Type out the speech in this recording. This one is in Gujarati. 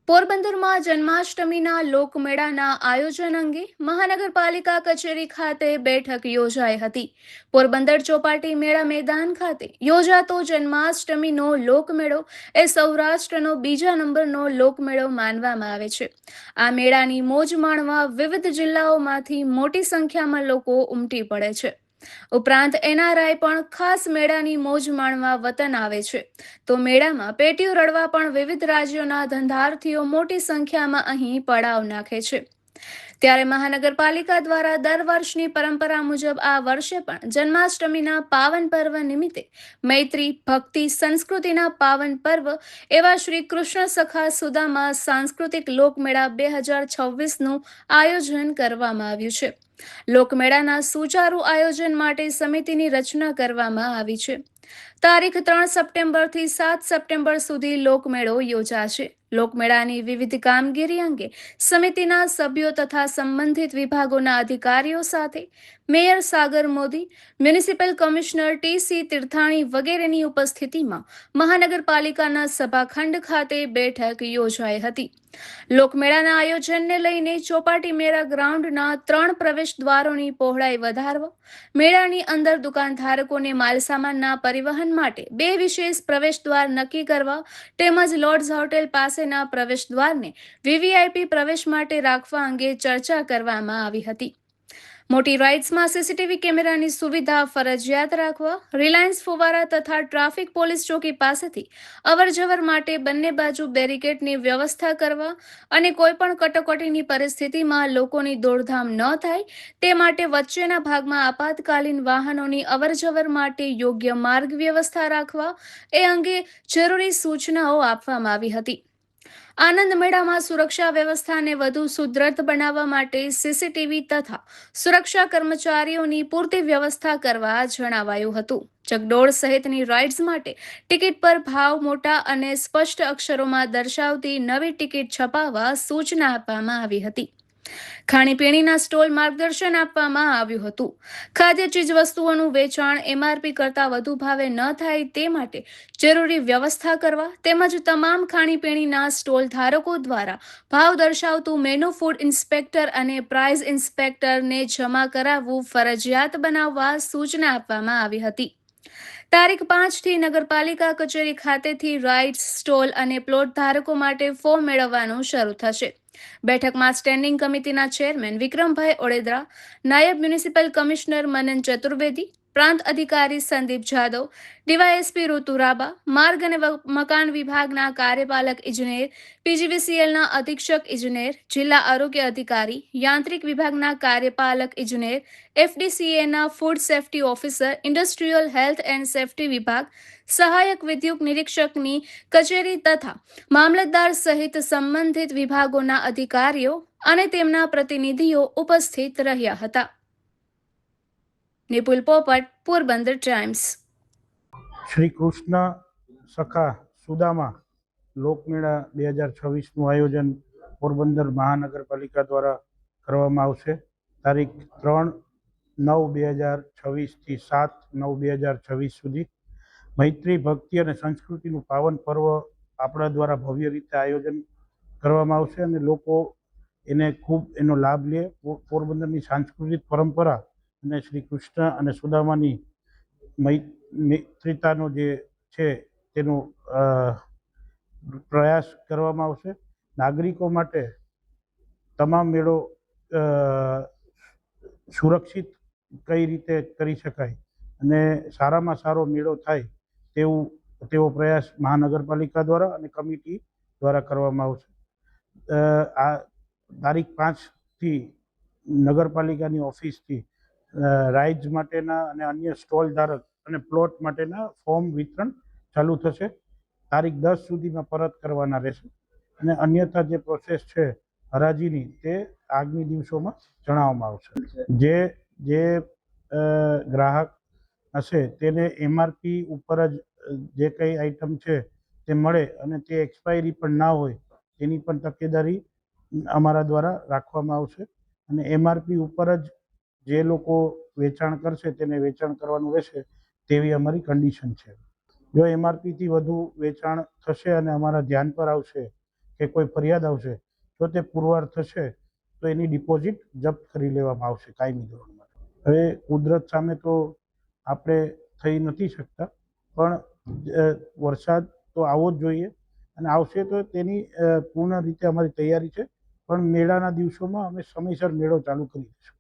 પોરબંદરમાં જન્માષ્ટમીના લોકમેળાના આયોજન અંગે મહાનગરપાલિકા કચેરી ખાતે બેઠક યોજાઈ હતી. પોરબંદર ચોપાટી મેળા મેદાન ખાતે યોજાતો જન્માષ્ટમીનો લોકમેળો એ સૌરાષ્ટ્રનો બીજા નંબરનો લોકમેળો માનવામાં આવે છે. આ મેળાની મોજ માણવા વિવિધ જિલ્લાઓમાંથી મોટી સંખ્યામાં લોકો ઉમટી પડે છે. ઉપરાંત એનઆરઆઈ પણ ખાસ મેળાની મોજ માણવા વતન આવે છે. તો મેળામાં પેટીઓ રડવા પણ વિવિધ રાજ્યોના ધંધાર્થીઓ મોટી સંખ્યામાં અહીં પડાવ નાખે છે. ત્યારે મહાનગરપાલિકા દ્વારા દર વર્ષની પરંપરા મુજબ આ વર્ષે પણ જન્માષ્ટમીના પાવન પર્વ નિમિત્તે મૈત્રી, ભક્તિ, સંસ્કૃતિના પાવન પર્વ એવા શ્રી કૃષ્ણ સખા સુદામા સાંસ્કૃતિક લોકમેળા 2026નું આયોજન કરવામાં આવ્યું છે. લોકમેળાના સુચારુ આયોજન માટે સમિતિની રચના કરવામાં આવી છે. તારીખ 3 સપ્ટેમ્બરથી 7 સપ્ટેમ્બર સુધી લોકમેળો યોજાશે. લોકમેળાની વિવિધ કામગીરી અંગે સમિતિના સભ્યો તથા સંબંધિત વિભાગોના અધિકારીઓ સાથે મેયર સાગર મોદી, મ્યુનિસિપલ કમિશનર ટી.સી. તીર્થાણી વગેરેની ઉપસ્થિતિમાં મહાનગરપાલિકાના સભાખંડ ખાતે બેઠક યોજાઈ હતી. લોકમેળાના આયોજનને લઈને ચોપાટી મેળા ગ્રાઉન્ડના 3 પ્રવેશ દ્વારોની પહોળાઈ વધારવા, મેળાની અંદર દુકાનધારકોને માલસામાનના પરિવહન માટે 2 વિશેષ પ્રવેશ દ્વાર નક્કી કરવા તેમજ લોર્ડ્સ હોટેલ પાસેના પ્રવેશ દ્વારને વીવીઆઈપી પ્રવેશ માટે રાખવા અંગે ચર્ચા કરવામાં આવી હતી. મોટી રાઇડ્સમાં સીસીટીવી કેમેરાની સુવિધા ફરજિયાત રાખવા, રિલાયન્સ ફુવારા તથા ટ્રાફિક પોલીસ ચોકી પાસેથી અવરજવર માટે બંને બાજુ બેરિકેડની વ્યવસ્થા કરવા અને કોઈપણ કટોકટીની પરિસ્થિતિમાં લોકોની દોડધામ ન થાય તે માટે વચ્ચેના ભાગમાં આપાતકાલીન વાહનોની અવરજવર માટે યોગ્ય માર્ગ વ્યવસ્થા રાખવા એ અંગે જરૂરી સૂચનાઓ આપવામાં આવી હતી. આનંદ મેળામાં સુરક્ષા વ્યવસ્થાને વધુ સુદ્રઢ બનાવવા માટે સીસીટીવી તથા સુરક્ષા કર્મચારીઓની પૂરતી વ્યવસ્થા કરવા જણાવાયું હતું. ચકડોળ સહિતની રાઇડ્સ માટે ટિકિટ પર ભાવ મોટા અને સ્પષ્ટ અક્ષરોમાં દર્શાવતી નવી ટિકિટ છપાવવા સૂચના આપવામાં આવી હતી. ખાણીપીણીના સ્ટોલ માર્ગદર્શન આપવામાં આવ્યું હતું. ખાદ્ય ચીજવસ્તુઓનું વેચાણ એમઆરપી કરતાં વધુ ભાવે ન થાય તે માટે જરૂરી વ્યવસ્થા કરવા તેમજ તમામ ખાણીપીણીના સ્ટોલ ધારકો દ્વારા ભાવ દર્શાવતું મેનુ ફૂડ ઇન્સ્પેક્ટર અને પ્રાઇઝ ઇન્સ્પેક્ટરને જમા કરાવવું ફરજિયાત બનાવવા સૂચના આપવામાં આવી હતી. તારીખ 5 થી નગરપાલિકા કચેરી ખાતેથી રાઇડ્સ, સ્ટોલ અને પ્લોટ ધારકો માટે ફોર્મ મેળવવાનું શરૂ થશે. બેઠકમાં સ્ટેન્ડિંગ કમિટીના ચેરમેન વિક્રમભાઈ ઓડેદરા, નાયબ મ્યુનિસિપલ કમિશનર મનન ચતુર્વેદી, પ્રાંત અધિકારી સંદીપ જાદવ, ડીવાયએસપી ઋતુ રાબા, માર્ગ અને મકાન વિભાગના કાર્યપાલક ઇજનેર, પીજીવીસીએલના અધિક્ષક ઇજનેર, જિલ્લા આરોગ્ય અધિકારી, યાંત્રિક વિભાગના કાર્યપાલક ઇજનેર, એફડીસીએના food safety officer, industrial health and safety વિભાગ, સહાયક વિદ્યુત નિરીક્ષકની કચેરી તથા મામલતદાર સહિત સંબંધિત વિભાગોના અધિકારીઓ અને તેમના પ્રતિનિધિઓ ઉપસ્થિત રહ્યા હતા. નિપુલ પોપટ, પોરબંદર ટાઈમ્સ. શ્રી કૃષ્ણ સખા સુદામા લોકમેળા 2026નું આયોજન પોરબંદર મહાનગરપાલિકા દ્વારા કરવામાં આવશે. તારીખ 3/9/2026થી 7/9/2026 સુધી મૈત્રી, ભક્તિ અને સંસ્કૃતિનું પાવન પર્વ આપણા દ્વારા ભવ્ય રીતે આયોજન કરવામાં આવશે અને લોકો એને ખૂબ એનો લાભ લે. પોરબંદરની સાંસ્કૃતિક પરંપરા અને શ્રી કૃષ્ણ અને સુદામાની મૈત્રીતાનો જે છે તેનો પ્રયાસ કરવામાં આવશે. નાગરિકો માટે તમામ મેળો સુરક્ષિત કઈ રીતે કરી શકાય અને સારામાં સારો મેળો થાય તેવો પ્રયાસ મહાનગરપાલિકા દ્વારા અને કમિટી દ્વારા કરવામાં આવશે. આ તારીખ 5થી નગરપાલિકાની ઓફિસથી રાઇડ્સ માટેના અને અન્ય સ્ટોલ ધારક અને પ્લોટ માટેના ફોર્મ વિતરણ ચાલુ થશે. તારીખ 10 સુધીમાં પરત કરવાના રહેશે અને અન્યથા જે પ્રોસેસ છે હરાજીની તે આગામી દિવસોમાં જણાવવામાં આવશે. જે ગ્રાહક હશે તેને એમઆરપી ઉપર જ જે કંઈ આઈટમ છે તે મળે અને તે એક્સપાયરી પણ ના હોય તેની પણ તકેદારી અમારા દ્વારા રાખવામાં આવશે અને એમઆરપી ઉપર જ જે લોકો વેચાણ કરશે તેને વેચાણ કરવાનું રહેશે તેવી અમારી કન્ડિશન છે. જો એમઆરપીથી વધુ વેચાણ થશે અને અમારા ધ્યાન પર આવશે કે કોઈ ફરિયાદ આવશે તો તે પુરવાર થશે તો એની ડિપોઝિટ જપ્ત કરી લેવામાં આવશે કાયમી ધોરણમાં. હવે કુદરત સામે તો આપણે થઈ નથી શકતા, પણ વરસાદ તો આવવો જ જોઈએ અને આવશે તો તેની પૂર્ણ રીતે અમારી તૈયારી છે. પણ મેળાના દિવસોમાં અમે સમયસર મેળો ચાલુ કરી દઈશું.